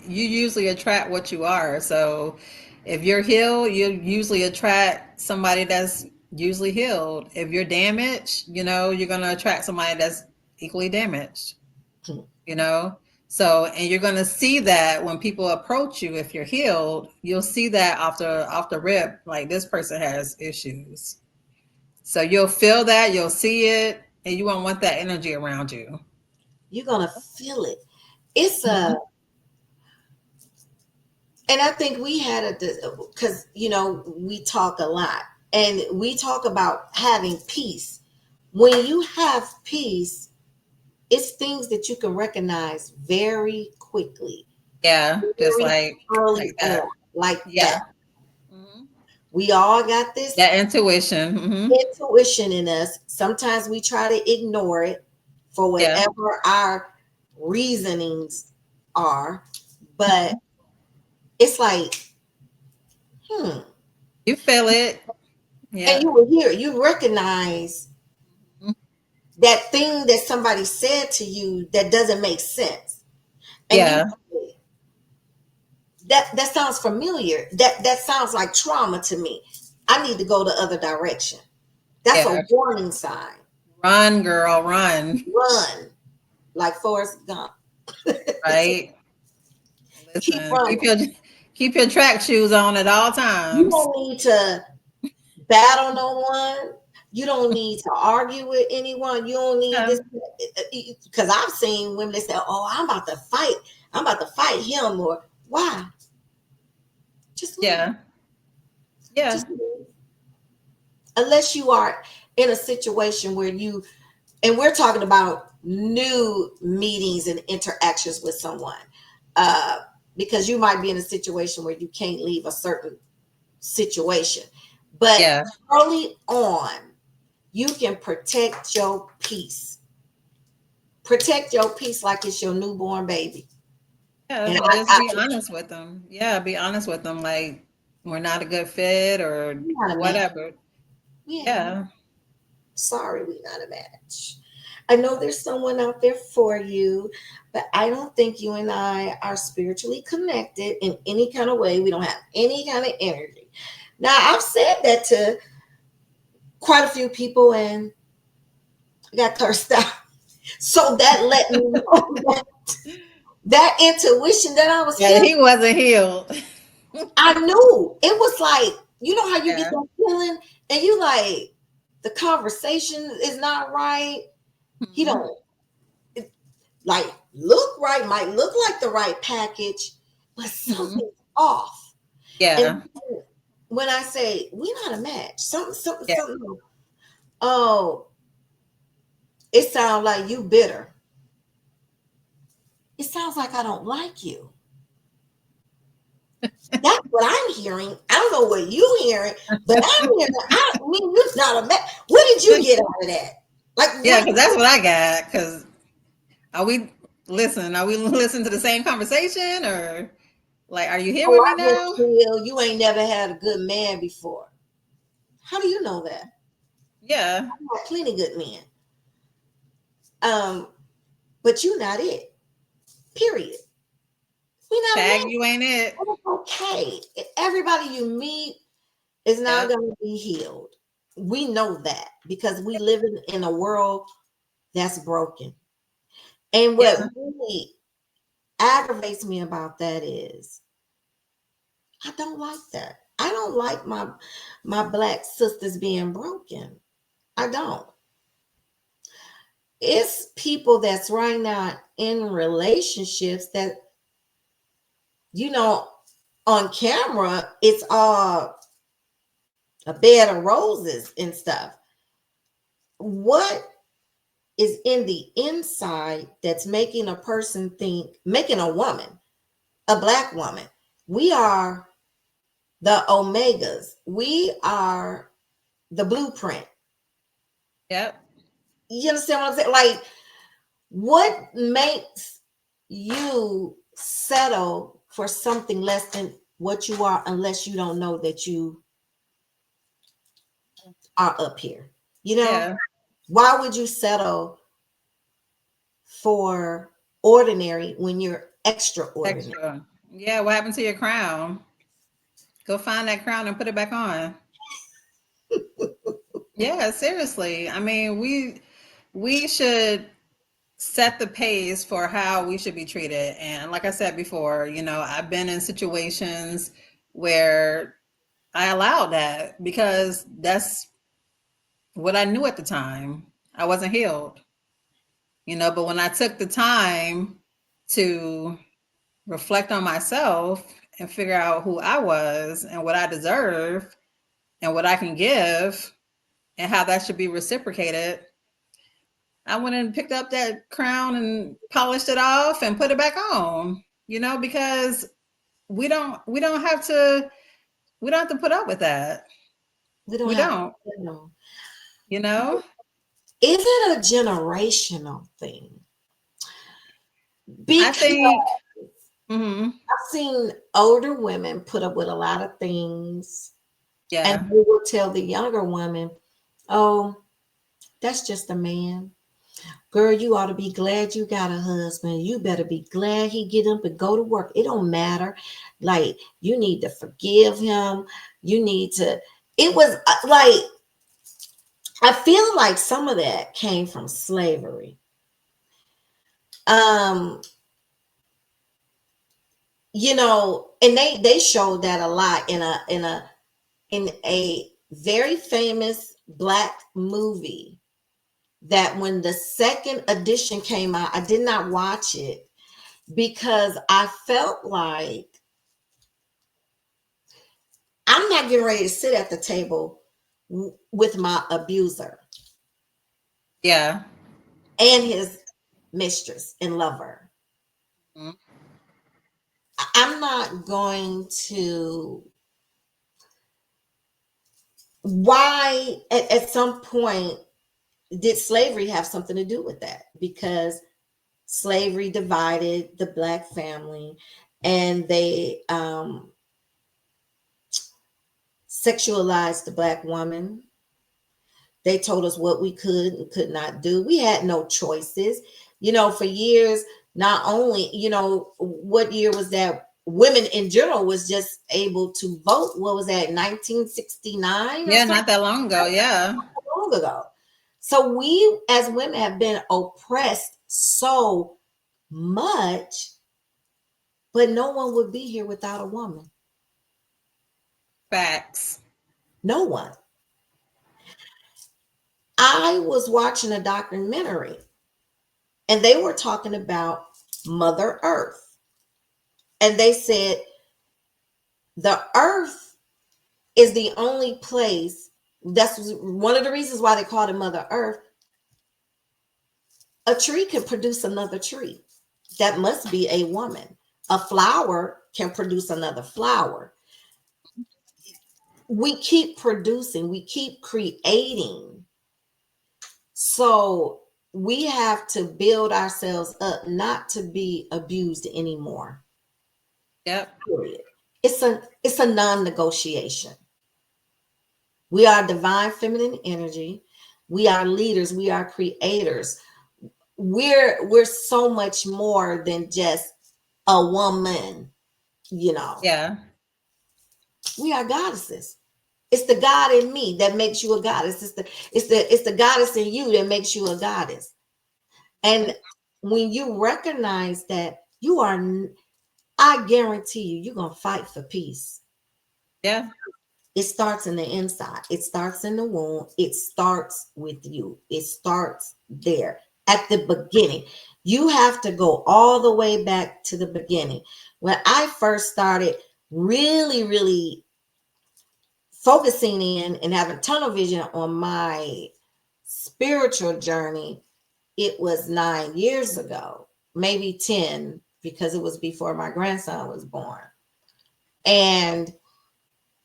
you usually attract what you are. So if you're healed, you usually attract somebody that's usually healed. If you're damaged, you're going to attract somebody that's equally damaged, you know? So, and you're going to see that when people approach you, if you're healed, you'll see that off the rip, like this person has issues. So you'll feel that, you'll see it, and you won't want that energy around you. You're gonna feel it. It's a, Mhm. and I think we had a, because we talk a lot, and we talk about having peace. When you have peace, it's things that you can recognize very quickly, Yeah, just very early like on, that. like that. Yeah. Hmm. We all got this That intuition. Hmm. intuition in us. Sometimes we try to ignore it for Yeah. whatever our reasonings are, but Mhm. it's like, hmm. You feel it. And Yeah. you will hear, you recognize Mhm. that thing that somebody said to you that doesn't make sense. And you, Yeah. that sounds familiar. That sounds like trauma to me. I need to go the other direction. That's a Yeah. warning sign. Run, girl, run. Run like Forrest Gump. Right. Keep Listen, running. keep your track shoes on at all You times. don't need to battle no one. You don't need to argue with anyone. You don't need Yeah. this, because I've seen women that say, "Oh, I'm about to fight. I'm about to fight him." Or why? Just leave. Yeah. Yeah. Just leave. Unless you are in a situation where you, and we're talking about new meetings and interactions with someone, uh, because you might be in a situation where you can't leave a certain situation. But Yeah. early on, you can protect your peace. Protect your peace like it's your newborn baby. Yeah. And Just be honest with them. Yeah. Be honest with them. Like, we're not a good fit or we're not a match. whatever. Yeah, Yeah. sorry, we're not a match. I know there's someone out there for you, but I don't think you and I are spiritually connected in any kind of way. We don't have any kind of energy. Now, I've said that to quite a few people and I got cursed out. So that let me know that intuition that I was Yeah. hearing, He wasn't healed. I knew it was like, you know how you get Yeah. that feeling and you like, the conversation is not right. He Mhm. don't like look right, might look like the right package, but Mhm. something's off. And Yeah. when I say we're not a match, Yeah. something, oh, it sounds like you bitter. It sounds like I don't like you. That's what I'm hearing. I don't know what you hearing, but I'm hearing. I mean, you're not a match. What did you get out of that? Like Yeah, what? because that's what I got. Because are we listen? Are we listening to the same conversation, or like, are you Oh, hearing me I just now? feel you ain't never had a good man before. How do you know that? Yeah. I had plenty good men. Um, but you not it. Period. We not a Tag, match. you ain't it. And it's okay. Everybody you meet is not Yep. going to be healed. We know that because we live in a world that's broken. And what Yeah. really aggravates me about that is I don't like that. I don't like my black sisters being broken. I don't. It's people that's right now in relationships that you know on camera it's all a bed of roses and stuff. What is in the inside that's making a person think, making a woman, a black woman? We are the omegas. We are the blueprint. Yep. You understand what I'm saying? Like, what makes you settle for something less than what you are unless you don't know that you are up here? You know, Yeah. why would you settle for ordinary when you're extraordinary? Extra. Yeah, what happened to your crown? Go find that crown and put it back on. Yeah, seriously. I mean, we should set the pace for how we should be treated. And like I said before, I've been in situations where I allowed that because that's what I knew at the time. I wasn't healed, but when I took the time to reflect on myself and figure out who I was and what I deserve and what I can give and how that should be reciprocated, I went and picked up that crown and polished it off and put it back on, because we don't have to put up with that. We don't We have, don't, you know. you know? Is it a generational thing? I Because think mhm, I've seen older women put up with a lot of things, and yeah. they will tell the younger woman, "Oh, that's just a man. Girl, you ought to be glad you got a husband. You better be glad he get up and go to work. It don't matter. Like, you need to forgive him. You need to." It was like, I feel like some of that came from slavery. Um, and they showed that a lot in a very famous black movie, that when the second edition came out, I did not watch it because I felt like I'm not getting ready to sit at the table with my abuser Yeah. and his mistress and lover. Mhm. I'm not going to. Why, at some point, did slavery have something to do with that? Because slavery divided the black family, and they sexualized the black woman. They told us what we could and could not do. We had no choices. For years, not only, what year was that? Women in general was just able to vote. What was that, 1969 or Yeah, something not that long ago. Yeah. long ago? So we as women have been oppressed so much, but no one would be here without a woman. Facts. No one. I was watching a documentary, and they were talking about Mother Earth. And they said the earth is the only place. That's one of the reasons why they called it Mother Earth. A tree can produce another tree. That must be a woman. A flower can produce another flower. We keep producing, we keep creating. So we have to build ourselves up not to be abused anymore. Yep. Period. It's a non-negotiation. We are divine feminine energy. We are leaders. We are creators. We're so much more than just a woman, you know. Yeah. We are goddesses. It's the God in me that makes you a goddess. It's the goddess in you that makes you a goddess. And when you recognize that, I guarantee you're gonna fight for peace. Yeah. It starts in the inside. It starts in the womb. It starts with you. It starts there at the beginning. You have to go all the way back to the beginning. When I first started really, really focusing in and having tunnel vision on my spiritual journey, it was 9 years ago, maybe 10, because it was before my grandson was born. And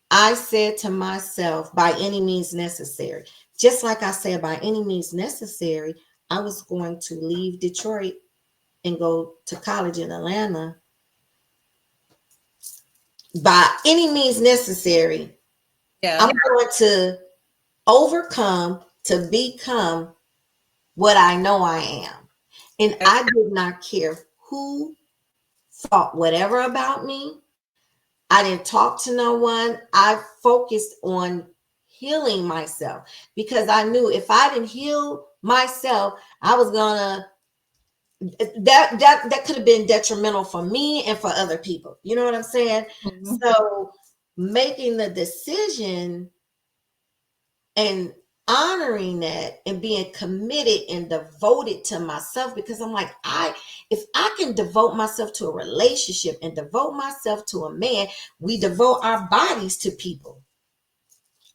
I said to myself, by any means necessary, just like I said, by any means necessary, I was going to leave Detroit and go to college in Atlanta. By any means necessary, Yeah. I'm going to overcome to become what I know I am. And Yep. I did not care who thought whatever about me. I didn't talk to no one. I focused on healing myself because I knew if I didn't heal myself, I was gonna that could have been detrimental for me and for other people. You know what I'm saying? Mhm. So making the decision and honoring that and being committed and devoted to myself, because I'm like, if I can devote myself to a relationship and devote myself to a man, we devote our bodies to people.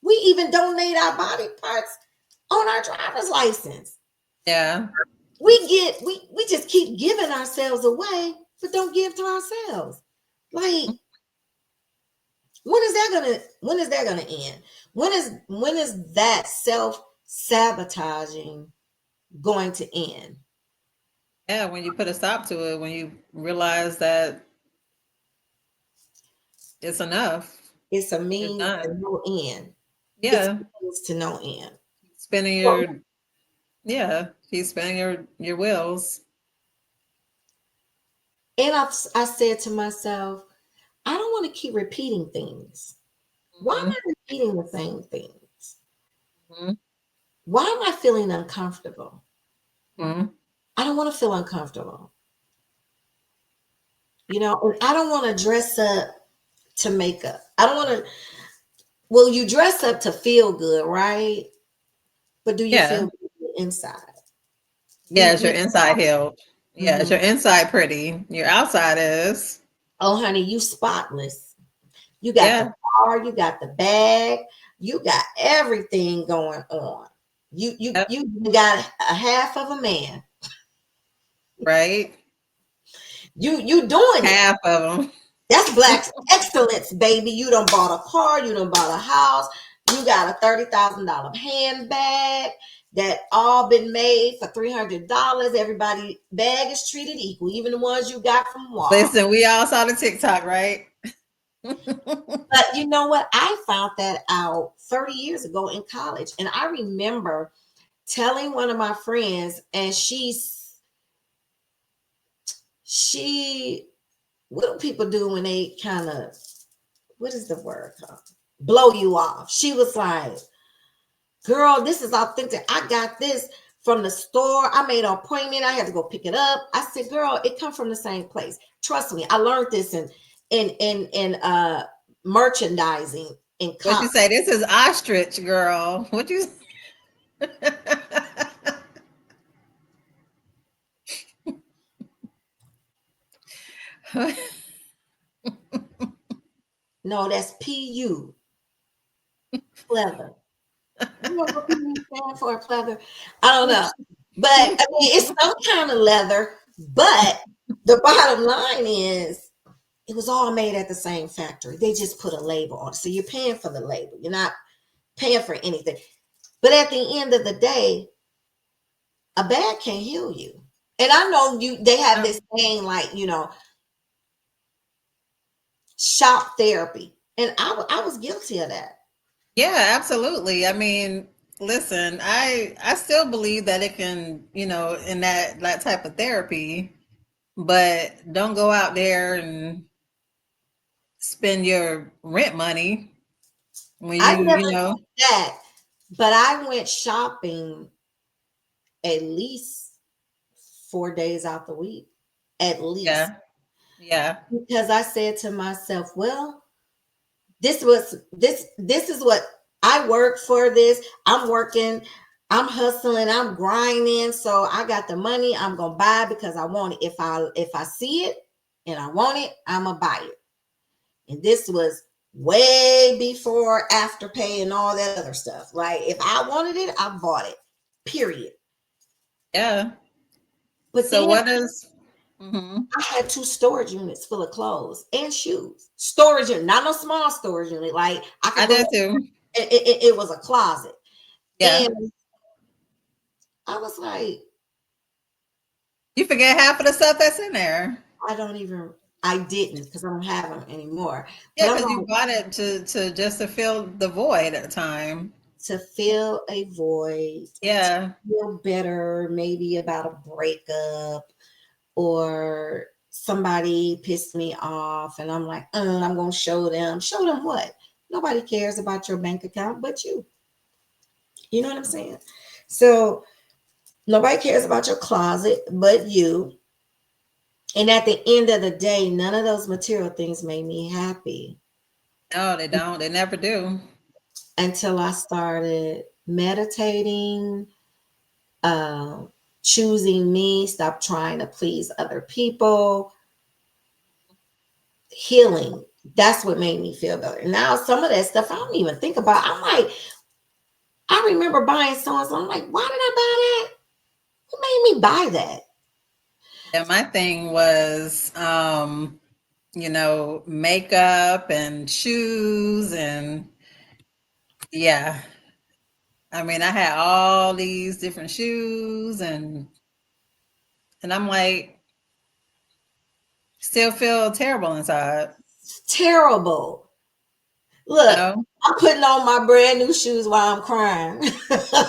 We even donate our body parts on our driver's license. Yeah. We just keep giving ourselves away, but don't give to ourselves. Like, when is that gonna end? When is that self-sabotaging going to end? Yeah. When you put a stop to it, when you realize that it's enough, It's a you're means to done. no end. It's a Yeah. means to no end. Spinning So your, yeah. He's spinning your wheels. and I said to myself, I don't want to keep repeating things. Why am Hmm. I repeating the same things? Hmm. Why am I feeling uncomfortable? Hmm. I don't want to feel uncomfortable. And I don't want to dress up to make up. I don't want to, well, you dress up to feel good, right? But do you Yeah. feel good inside? Yeah. We Is your we inside healed? Yeah. Is mhm. your inside pretty? Your outside is. Oh honey, you spotless. You got the Yeah. car, you got the bag, you got everything going on. Yep. You got a half of a man. Right. You doing it. Half of them. That's black excellence, baby. You done bought a car, you done bought a house, you got a $30,000 handbag that all been made for $300. Everybody bag is treated equal, even the ones you got from Walmart. Listen, we all saw the TikTok, right? But you know what? I found that out 30 years ago in college. And I remember telling one of my friends, and she what do people do when they kind of, what is the word called? Blow you off. She was like, girl, this is authentic. I got this from the store. I made an appointment. I had to go pick it up. I said, girl, it come from the same place. Trust me. I learned this in merchandising in What you college. say? This is ostrich, girl. What you? No, that's PU, pleather. You know what PU stand for, pleather? I don't know. But I mean, it's some kind of leather. But the bottom line is it was all made at the same factory. They just put a label on it. So you're paying for the label. You're not paying for anything. But at the end of the day, a bag can't heal you. And I know they have this thing like, shop therapy. And I was guilty of that. Yeah, absolutely. I mean, listen, I still believe that it can, in that type of therapy, but don't go out there and spend your rent money when I never you know. did that, but I went shopping at least 4 days out the week, at least, Yeah, yeah, because I said to myself, well, this is what I work for. This I'm working, I'm hustling, I'm grinding, so I got the money. I'm gonna buy because I want it. If I see it and I want it, I'm gonna buy it. And this was way before Afterpay and all that other stuff. Like if I wanted it, I bought it. Period. yeah. But So then what is? Hmm. I had two storage units full of clothes and shoes. Storage unit, not no small storage unit. Like I I could go. did too. It was a closet, Yeah, and I was like, you forget half of the stuff that's in there. I don't even. I didn't because I don't have them anymore. But Yeah, I'm because you like, bought it to just to fill the void at the time. to fill a void, to Yeah. feel better, maybe about a breakup or somebody pissed me off and I'm like, I'm gonna show them. Show them what? Nobody cares about your bank account but you. You know what I'm saying? So nobody cares about your closet but you. And at the end of the day, none of those material things made me happy No, they don't. They never do. until I started meditating, uh, choosing me, stop trying to please other people, healing. That's what made me feel better. Now, some of that stuff I don't even think about. I'm like, I remember buying songs. I'm like, why did I buy that? What made me buy that? And my thing was, makeup and shoes and yeah. I mean, I had all these different shoes and I'm like, still feel terrible inside. It's terrible. You Look, know? I'm putting on my brand new shoes while I'm crying.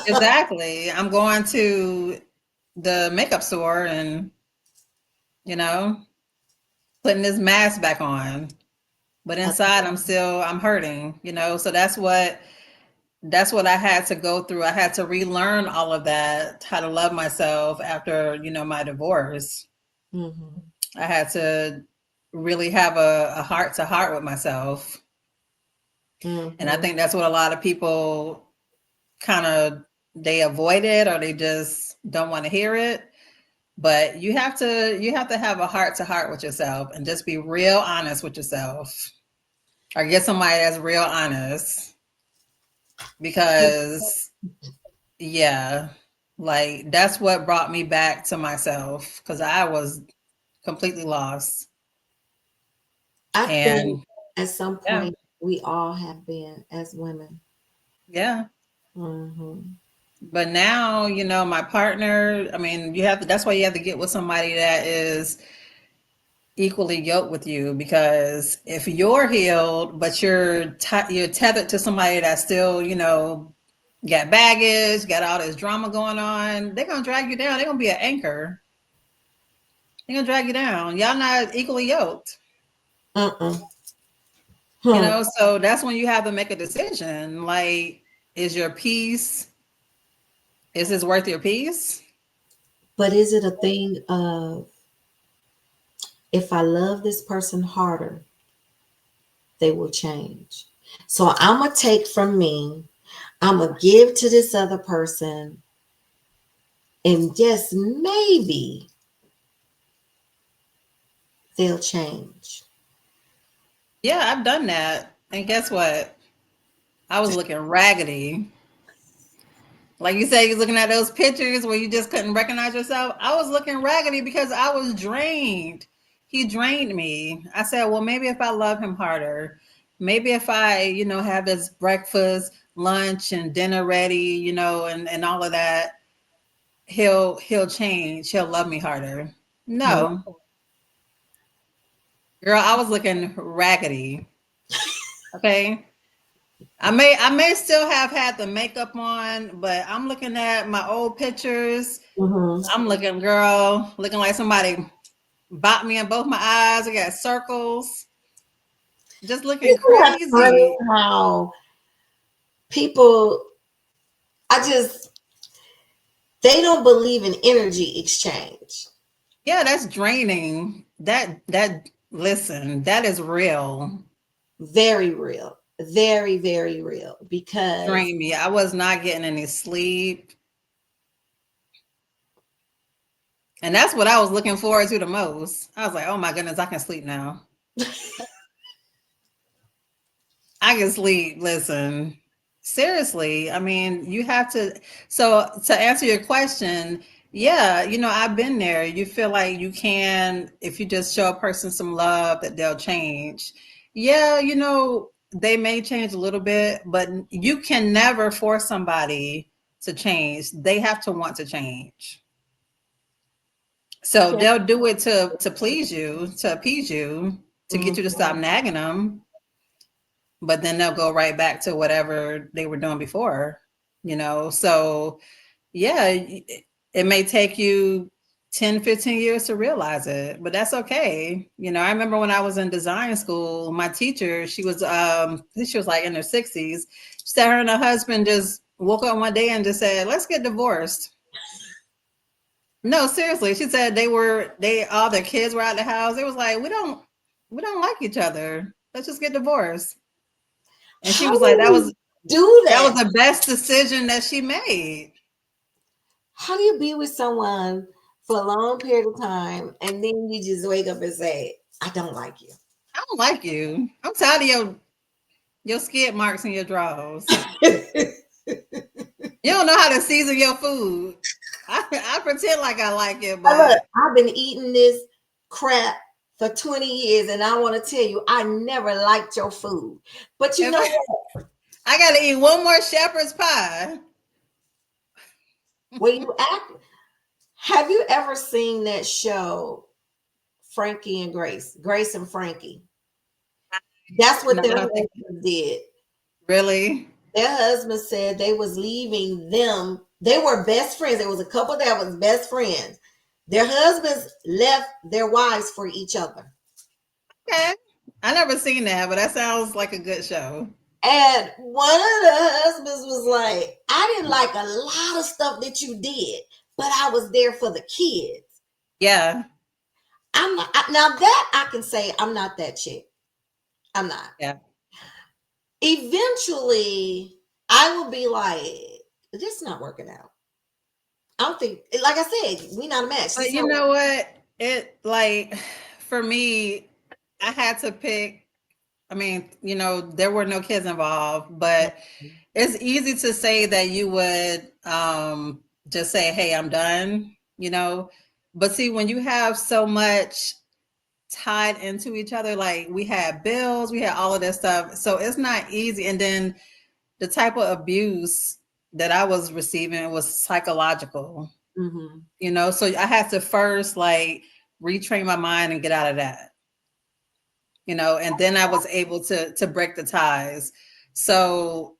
Exactly. I'm going to the makeup store and, you know, putting this mask back on. But inside I'm hurting, So that's what I had to go through. I had to relearn all of that, how to love myself after, my divorce. Mhm. I had to really have a heart to heart with myself. And I Mhm. think that's what a lot of people kind of they avoid it or they just don't want to hear it. But you have to have a heart to heart with yourself and just be real honest with yourself. Or get somebody that's real honest. Because yeah, like that's what brought me back to myself because I was completely lost. I think And at some yeah, point we all have been as women. yeah. Mhm. But now, my partner, I mean, that's why you have to get with somebody that is equally yoked with you because if you're healed, but you're tethered to somebody that's still, got baggage, got all this drama going on, they're gonna drag you down. They're gonna be an anchor. They're gonna drag you down. Y'all not equally yoked. Mm-mm. Hmm. So that's when you have to make a decision. Like, is your peace, is this worth your peace? But is it a thing of if I love this person harder, they will change? So I'm going to take from me, I'm going to give to this other person, and just maybe they'll change. Yeah, I've done that. And guess what? I was looking raggedy. Like you said, you're looking at those pictures where you just couldn't recognize yourself. I was looking raggedy because I was drained. He drained me. I said, well, maybe if I love him harder, maybe if I, have this breakfast, lunch, and dinner ready, and all of that, he'll change. He'll love me harder. No, girl, I was looking raggedy. Okay. I may still have had the makeup on, but I'm looking at my old pictures. Mm-hmm. I'm looking, girl, looking like somebody bopped me in both my eyes. I got circles. Just looking Isn't that funny crazy. how people, I just, they don't believe in energy exchange. Yeah, that's draining. Listen, that is real. Very real. Very, very real. Because Drain me. I was not getting any sleep. And that's what I was looking forward to the most. I was like, oh my goodness, I can sleep now. I can sleep. Listen, seriously. I mean, you have to. So, to answer your question, yeah, I've been there. You feel like you can, if you just show a person some love, that they'll change. Yeah, they may change a little bit, but you can never force somebody to change. They have to want to change. So they'll do it to please you, to appease you, to get you to stop Mhm. nagging them, but then they'll go right back to whatever they were doing before. So yeah, it may take you 10, 15 years to realize it, but that's okay. I remember when I was in design school, my teacher, she was like in her 60s. She said her and her husband just woke up one day and just said, let's get divorced. No, seriously. She said all their kids were out of the house. It was like, we don't like each other. Let's just get divorced. And she How was do like, you do that was that? the best decision that she made. How do you be with someone for a long period of time and then you just wake up and say, I don't like you? I don't like you. I'm tired of your skid marks in your drawers. You don't know how to season your food. I pretend like I like it, Look, but I've been eating this crap for 20 years and I want to tell you, I never liked your food. But you if know what? I gotta eat one more shepherd's pie. When you act, have you ever seen that show, Frankie and Grace? Grace and Frankie. That's what No, I their don't think husband did. really. Their husband said they was leaving them. They were best friends. There was a couple that was best friends. Their husbands left their wives for each other. Okay. I never seen that, but that sounds like a good show. And one of the husbands was like, I didn't like a lot of stuff that you did, but I was there for the kids. Yeah. I'm not, now that I can say I'm not that chick. I'm not. Yeah. Eventually, I will be like, this is not working out. I don't think, like I said, we not a match. But you So, know what? It like for me, I had to pick. I mean, there were no kids involved, but it's easy to say that you would just say, "Hey, I'm done," But see, when you have so much tied into each other, like we had bills, we had all of this stuff, so it's not easy. And then the type of abuse that I was receiving was psychological, mm-hmm. So I had to first like retrain my mind and get out of that, and then I was able to break the ties. So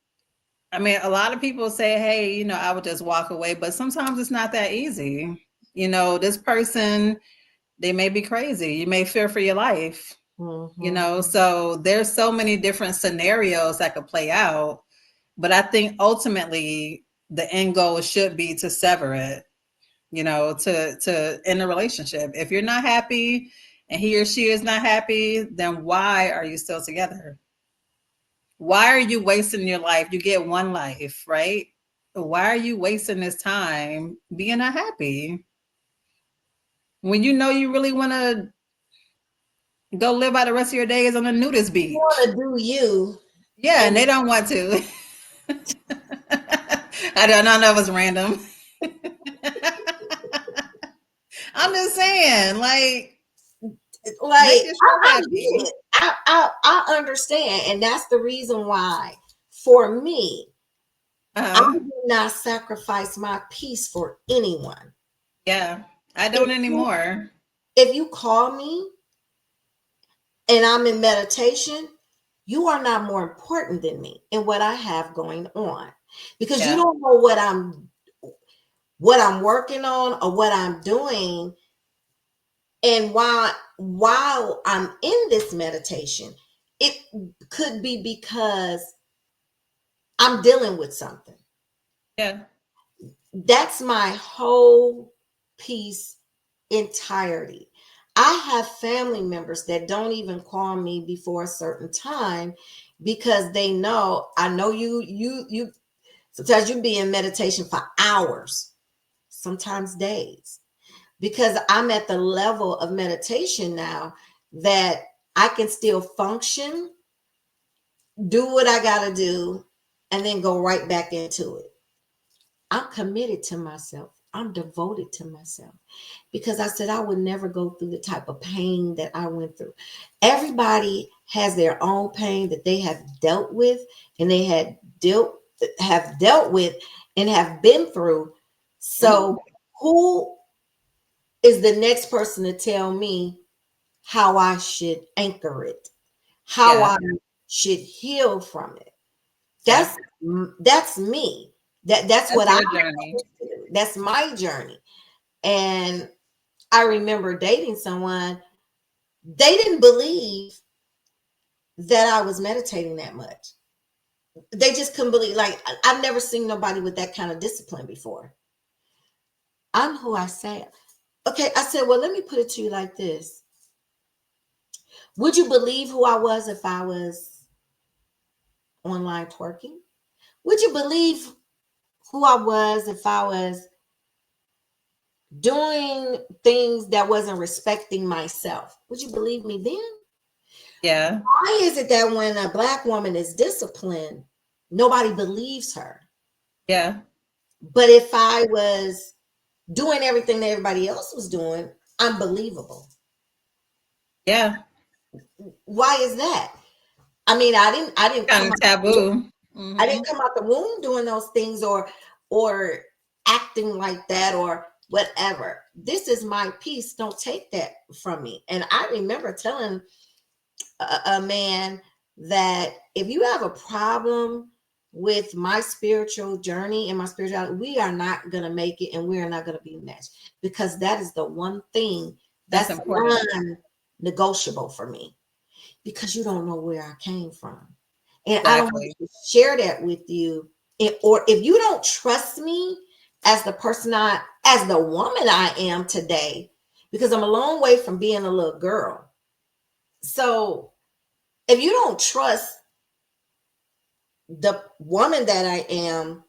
I mean, a lot of people say, hey, I would just walk away, but sometimes it's not that easy. This person, they may be crazy. You may fear for your life, Mm-hmm. so there's so many different scenarios that could play out. But I think ultimately the end goal should be to sever it, to end a relationship. If you're not happy and he or she is not happy, then why are you still together? Why are you wasting your life? You get one life, right? Why are you wasting this time being unhappy when you really want to go live out the rest of your days on a nudist You want beach? to do you. Yeah, and And they don't want to. I don't know. That was random. I'm just saying, like, make like, yourself I get happy. it. I understand. And that's the reason why, for me, I Uh-huh. do not sacrifice my peace for anyone. Yeah, I If don't you, anymore. if you call me and I'm in meditation, you are not more important than me and what I have going on, because you Yeah, don't know what I'm working on or what I'm doing. And while I'm in this meditation, it could be because I'm dealing with something. yeah, That's my whole piece entirety. I have family members that don't even call me before a certain time because they know, I know you sometimes you be in meditation for hours, sometimes days, because I'm at the level of meditation now that I can still function, do what I got to do, and then go right back into it. I'm committed to myself. I'm devoted to myself because I said I would never go through the type of pain that I went through. Everybody has their own pain that they have dealt with and they have dealt with and have been through. mhm, So who is the next person to tell me how I should anchor it, how yeah, I should heal from it? yeah. That's me. That's That's what I your have journey. to do. That's my journey. And I remember dating someone, they didn't believe that I was meditating that much. They just couldn't believe, like, I've never seen nobody with that kind of discipline before. I'm who I say. Okay, I said, well, let me put it to you like this. Would you believe who I was if I was online twerking? Would you believe who I was if I was doing things that wasn't respecting myself? Would you believe me then? Yeah. Why is it that when a Black woman is disciplined, nobody believes her? Yeah. But if I was doing everything that everybody else was doing, unbelievable. Yeah. Why is that? I mean, I didn't Kind come of out, taboo. I Hmm. didn't come out the womb doing those things or acting like that or whatever. This is my piece. Don't take that from me. And I remember telling a man that if you have a problem with my spiritual journey and my spirituality, we are not going to make it and we are not going to be matched, because that is the one thing That's that's important. non-negotiable for me, because you don't know where I came from. And I don't want Exactly. to share that with you. Or if you don't trust me as the person as the woman I am today, because I'm a long way from being a little girl. So if you don't trust the woman that I am,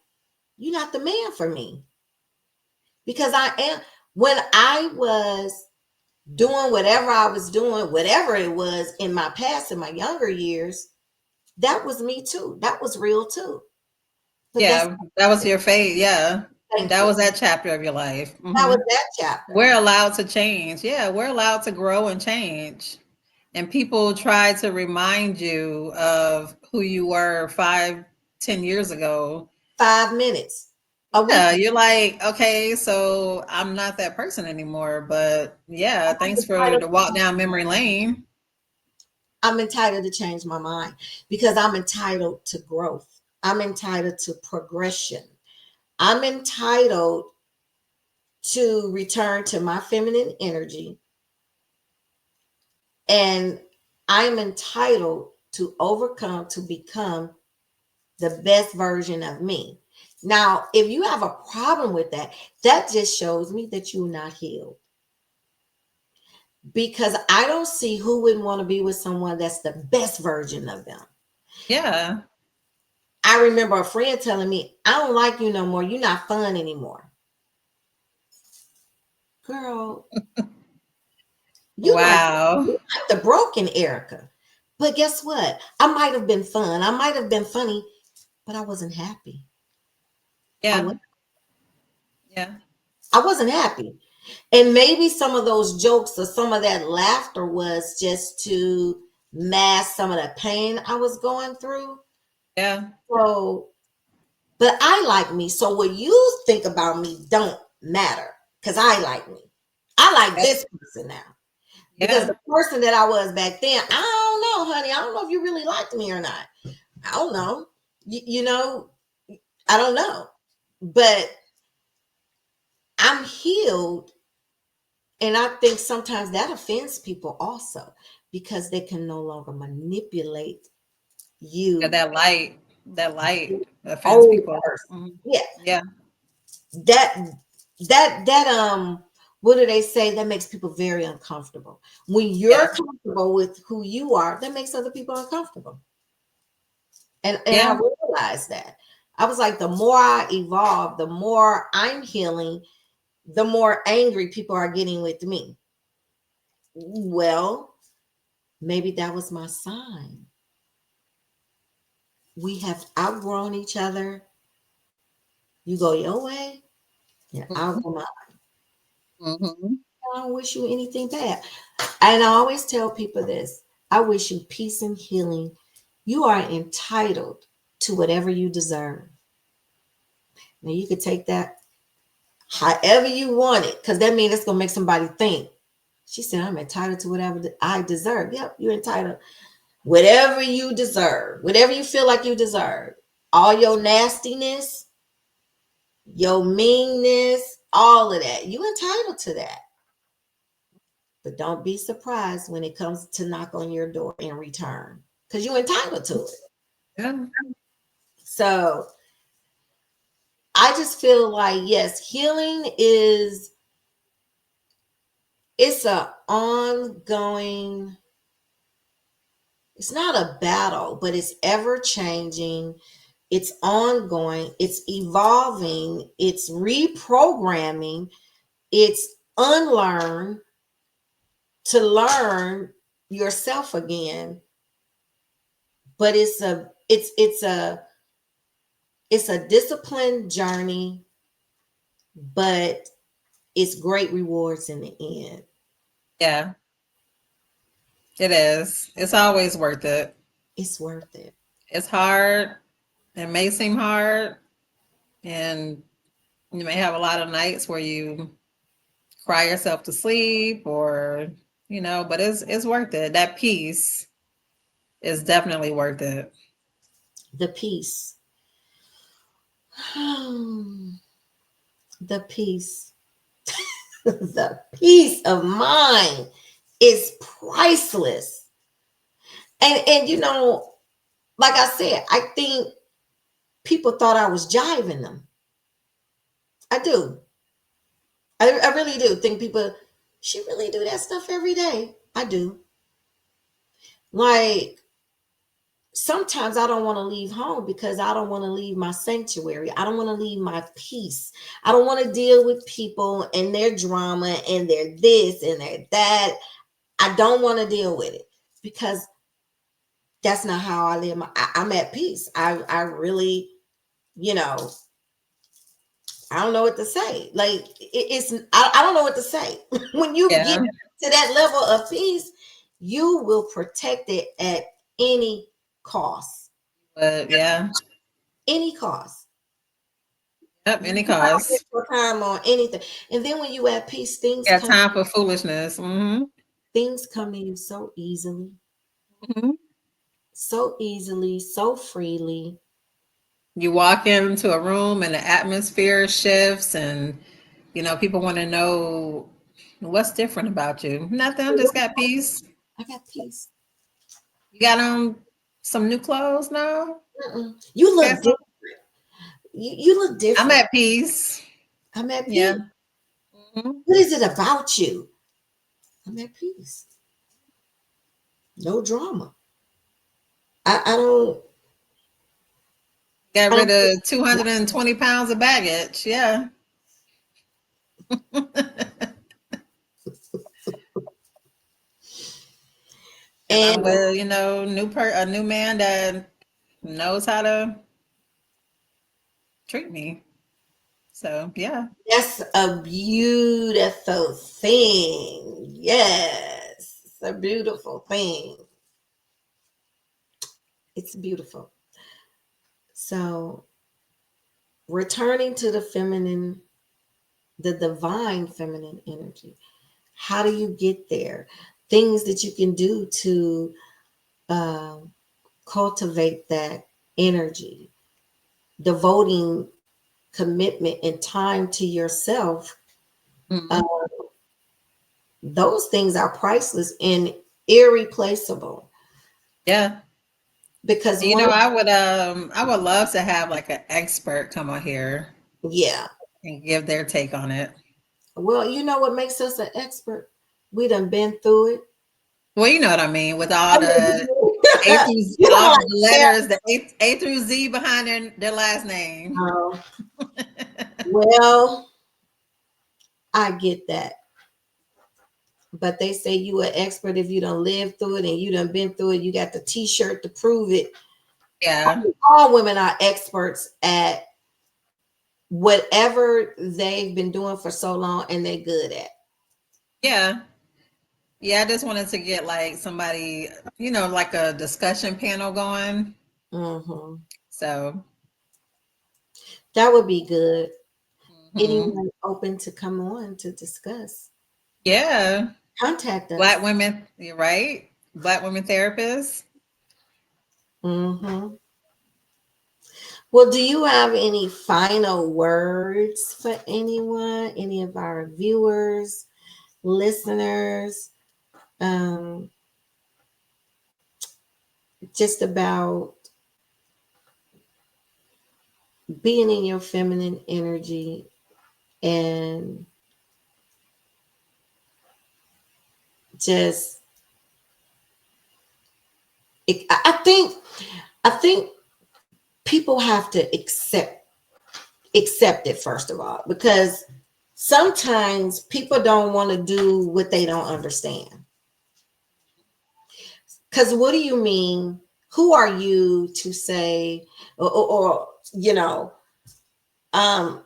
you're not the man for me. Because I am, when I was doing whatever I was doing, whatever it was in my past, in my younger years, that was me too. That was real too. But that's, Yeah. That was your fate. Yeah. thank That you. was that chapter of your life. That was Hmm. that chapter. We're allowed to change. Yeah. We're allowed to grow and change. And people try to remind you of who you were 5, 10 years ago. 5 minutes a week. Yeah, you're like, okay, so I'm not that person anymore. But yeah, I'm thanks for entitled the walk down memory lane. I'm entitled to change my mind, because I'm entitled to growth. I'm entitled to progression. I'm entitled to return to my feminine energy, and I'm entitled to overcome, to become the best version of me. Now, if you have a problem with that, that just shows me that you're not healed. Because I don't see who wouldn't want to be with someone that's the best version of them. Yeah. I remember a friend telling me, I don't like you no more. You're not fun anymore. Girl, you like, Wow. you like the broken Erica. But guess what? I might have been fun. I might have been funny, but I wasn't happy. I, Yeah. was, Yeah. I wasn't happy. And maybe some of those jokes or some of that laughter was just to mask some of the pain I was going through. Yeah. So, but I like me. So what you think about me don't matter, because I like me. I like Yep. this person now. Because Yeah. the person that I was back then, I don't know, honey. I don't know if you really liked me or not. I don't know. You know, I don't know. But I'm healed. And I think sometimes that offends people also, because they can no longer manipulate Yeah, you. that light offends Old people. person. Mhm. Yeah. Yeah. That that what do they say? That makes people very uncomfortable. When you're Yeah. comfortable with who you are, that makes other people uncomfortable. And I Yeah. realized that. I was like, the more I evolve, the more I'm healing, the more angry people are getting with me. Well, maybe that was my sign. We have outgrown each other. You go your way, and I'll Mhm. go mine. Mhm. I don't wish you anything bad. And I always tell people this: I wish you peace and healing. You are entitled to whatever you deserve. Now, you could take that however you want it, because that means it's going to make somebody think. She said, I'm entitled to whatever I deserve. Yep, you're entitled. Whatever you deserve, whatever you feel like you deserve. All your nastiness, your meanness, all of that. You entitled to that. But don't be surprised when it comes to knock on your door in return, because you're entitled to it. Yeah. So I just feel like, yes, healing is, it's a ongoing, it's not a battle, but it's ever changing, it's ongoing, it's evolving, it's reprogramming, it's unlearn to learn yourself again. But it's a disciplined journey, but it's great rewards in the end. Yeah, it is. It's always worth it. It's worth it. It's hard. It may seem hard, and you may have a lot of nights where you cry yourself to sleep, or but it's worth it. That peace is definitely worth it. The peace. The peace. The peace of mind is priceless. And like I said, I think people thought I was jiving them. I do. I really do think people, she really do that stuff every day. I do. Like, sometimes I don't want to leave home because I don't want to leave my sanctuary. I don't want to leave my peace. I don't want to deal with people and their drama and their this and their that. I don't want to deal with it because that's not how I live. I'm at peace. I really, I don't know what to say. Like, I don't know what to say. When you Yeah, get to that level of peace, you will protect it at any cost. but yeah, Any cost. yep. You Any don't cause. waste your time on anything. And then when you at peace, Yeah, time for foolishness. things come to you so easily, Hmm. so freely. You walk into a room and the atmosphere shifts, and people want to know what's different about you. Nothing. I just got peace. I got peace. You got on some new clothes now. You look Got some. different. You look I'm different. at peace. I'm at Yeah. peace. Hmm. What is it about you? I'm at peace. No drama. I don't. Got I rid don't. of 220 pounds of baggage. Yeah. And I'm And with, a new man that knows how to treat me. So yeah. that's a beautiful thing. Yes, it's a beautiful thing. It's beautiful. So, returning to the feminine, the divine feminine energy. How do you get there? Things that you can do to cultivate that energy, devoting commitment and time to yourself. Uh, Mhm. those things are priceless and irreplaceable. Yeah. Because I would love to have like an expert come on here yeah, and give their take on it. well, you know what makes us an expert? We done been through it. Well, you know what I mean, with I all the A mean, through you know, all like, the letters, the A through Z behind their last name. oh, well, I get that. But they say you an expert if you don't live through it and you done been through it. You got the T-shirt to prove it. Yeah. All women are experts at whatever they've been doing for so long and they're good at. Yeah. Yeah, I just wanted to get like somebody, like a discussion panel going. Hmm. So, That would be good. mhm. Anyone open to come on to discuss? Yeah. Contact Black us. women, you're right. Black women therapists. Hmm. Well, do you have any final words for anyone, any of our viewers? listeners just about being in your feminine energy and just I think people have to accept it first of all, because sometimes people don't want to do what they don't understand. Because what do you mean? Who are you to say or um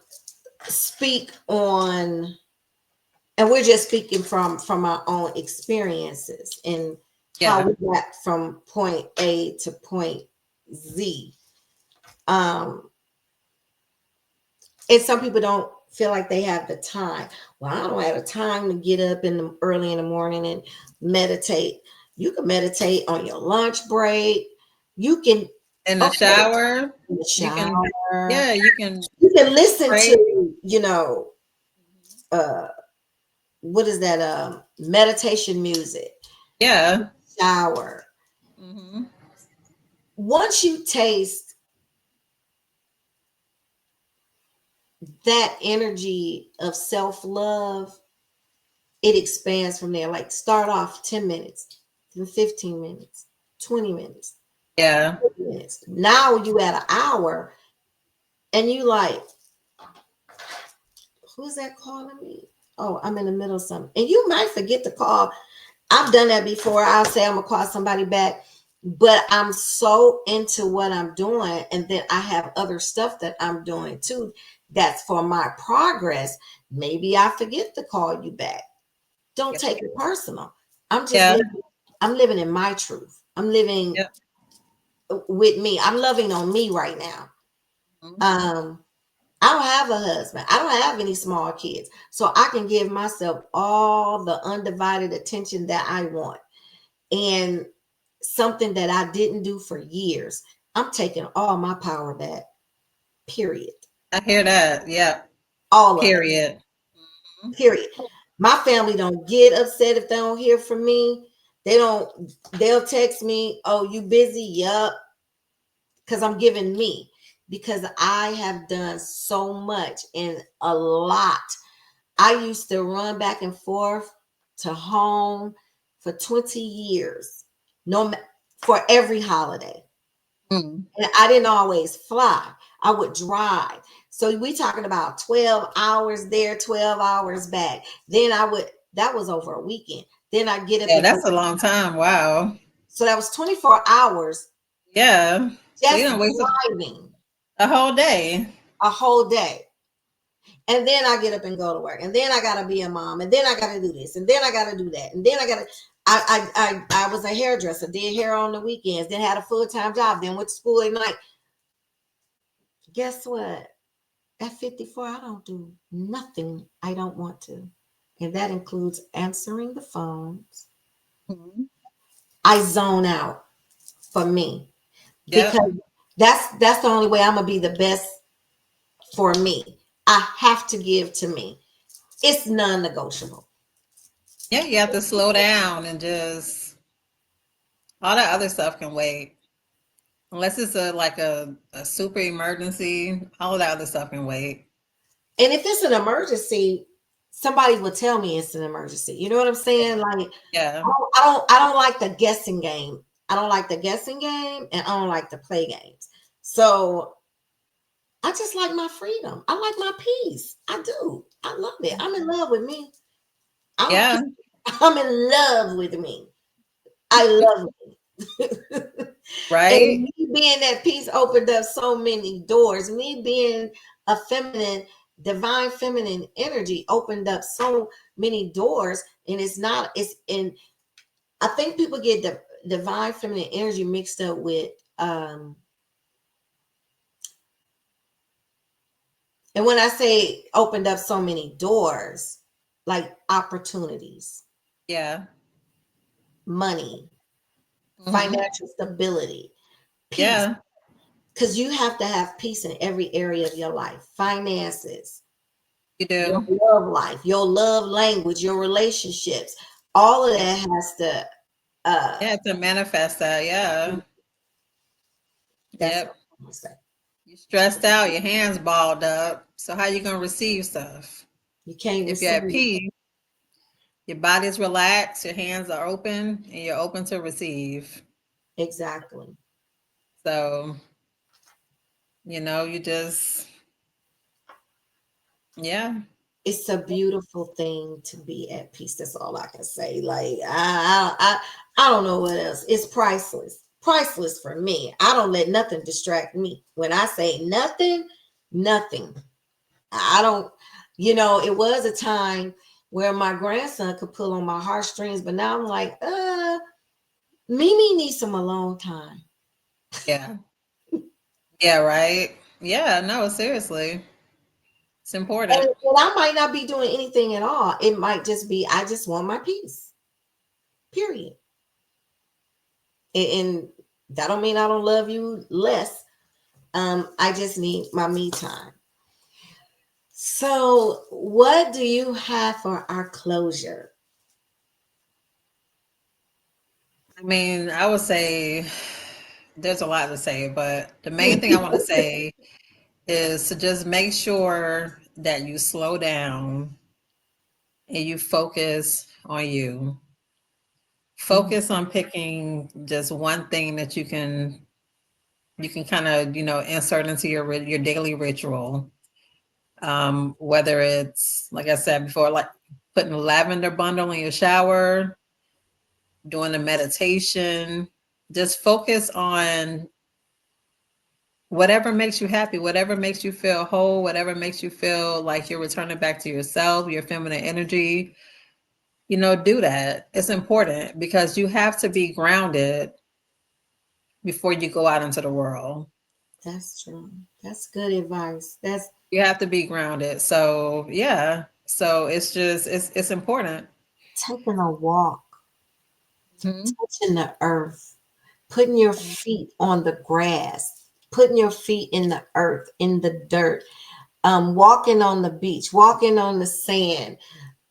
speak on, and we're just speaking from our own experiences and how Yeah. we got from point A to point Z. Um, and some people don't feel like they have the time. Well, I don't have the time to get up early in the morning and meditate. You can meditate on your lunch break. You can, In the okay, shower, in the you can, shower. yeah, you can You can listen pray. to, uh, what is that? Meditation music. Yeah. Shower. Hmm. Once you taste that energy of self love, it expands from there. Like start off 10 minutes, then 15 minutes, 20 minutes, Yeah. 30 minutes. Now you at an hour and you like, who's that calling me? Oh, I'm in the middle of something. And you might forget to call. I've done that before. I'll say I'm gonna call somebody back, but I'm so into what I'm doing, and then I have other stuff that I'm doing too. That's for my progress. Maybe I forget to call you back. Don't Yeah. take it personal. I'm just Yeah. living. I'm living in my truth. I'm living Yep. with me. I'm loving on me right now. Mhm. Um, I don't have a husband. I don't have any small kids. So I can give myself all the undivided attention that I want. And something that I didn't do for years, I'm taking all my power back. Period. I hear that. Yeah. All of it. Period. Mhm. Period. My family don't get upset if they don't hear from me. They'll text me, "Oh, you busy?" Yup. Because I'm giving me. Because I have done so much and a lot. I used to run back and forth to home for 20 years, no for every holiday. Mm. And I didn't always fly. I would drive. So we talking about 12 hours there, 12 hours back. Then that was over a weekend. Then I get up Yeah, and go. that's a long time. Wow. So that was 24 hours Yeah. So you just don't waste driving a whole day. a whole day. And then I get up and go to work. And then I gotta be a mom. And then I gotta do this. And then I gotta do that. And then I was a hairdresser, did hair on the weekends, then had a full-time job, then went to school at night. Guess what? At 54, I don't do nothing I don't want to. And that includes answering the phones. Mhm. I zone out for me Yep. because that's the only way I'm gonna be the best for me. I have to give to me. It's non-negotiable. Yeah, you have to slow down and just all that other stuff can wait. Unless it's a super emergency, all that other stuff can wait. And if it's an emergency, somebody will tell me it's an emergency. You know what I'm saying? Like Yeah. I don't like the guessing game. I don't like the guessing game and I don't like the play games. So I just like my freedom. I like my peace. I do. I love it. I'm in love with me. I don't Yeah. care. I'm in love with me. I love me. And Right? me being at peace opened up so many doors. Me being a feminine, divine feminine energy opened up so many doors. And it's in, I think people get the divine feminine energy mixed up with, and when I say opened up so many doors, like opportunities, Yeah. money, Hmm. financial stability, peace, Yeah. because you have to have peace in every area of your life. Finances. You your do. love life, your love language, your relationships. All of Yeah, that has to yeah, to manifest that. Yeah. that's Yep. what I'm saying. You stressed out, your hands balled up. So how you gonna receive stuff? You can't If you're at receive peace, your body's relaxed, your hands are open, and you're open to receive. exactly. So, you just, yeah, It's a beautiful thing to be at peace. That's all I can say. Like I don't know what else. It's priceless. Priceless for me. I don't let nothing distract me. When I say nothing, nothing. I don't, it was a time where my grandson could pull on my heartstrings, but now I'm like, Mimi needs some alone time. yeah, yeah, right. Yeah, no, seriously, it's important. And I might not be doing anything at all. It might just be, I just want my peace. Period. And that don't mean I don't love you less. I just need my me time. So, what do you have for our closure? I mean, I would say there's a lot to say, but the main thing I want to say is to just make sure that you slow down and you focus on you. Mhm. Focus on picking just one thing that you can kind of insert into your daily ritual. Whether it's like I said before, like putting a lavender bundle in your shower, doing a meditation. Just focus on whatever makes you happy, whatever makes you feel whole, whatever makes you feel like you're returning back to yourself, your feminine energy. Do that. It's important because you have to be grounded before you go out into the world. That's true. That's good advice. That's You have to be grounded. So, yeah. So it's important. taking a walk, Mhm. touching the earth, putting your feet on the grass, putting your feet in the earth, in the dirt, walking on the beach, walking on the sand,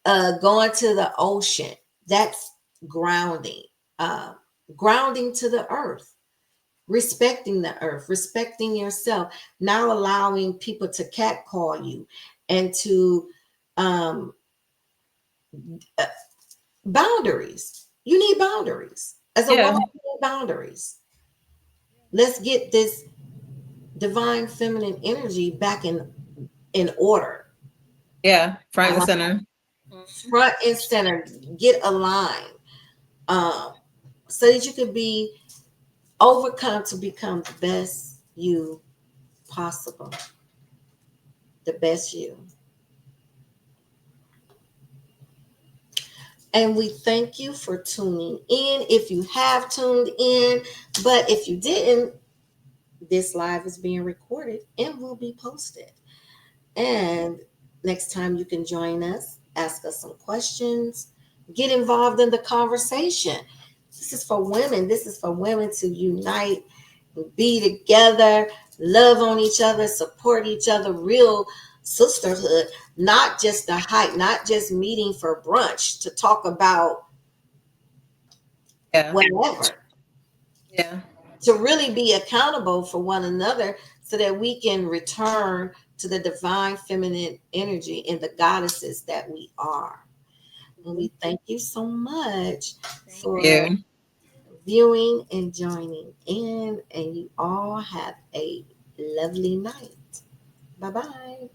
going to the ocean. That's grounding. Uh, Grounding to the earth, respecting the earth, respecting yourself, not allowing people to catcall you and to um, uh, boundaries. You need boundaries. As a Yeah. woman, you need boundaries. Let's get this divine feminine energy back in order. Yeah. Front and Uh, center. Mhm. Front and center, get aligned, um, so that you can be overcome to become the best you possible, the best you. And we thank you for tuning in. If you have tuned in, but if you didn't, this live is being recorded and will be posted. And next time you can join us, ask us some questions, get involved in the conversation. This is for women. This is for women to unite, be together, love on each other, support each other, real sisterhood, not just the hype, not just meeting for brunch to talk about Yeah. whatever, Yeah. to really be accountable for one another so that we can return to the divine feminine energy and the goddesses that we are. And we thank you so much Thank for you. viewing and joining in. And you all have a lovely night. Bye bye.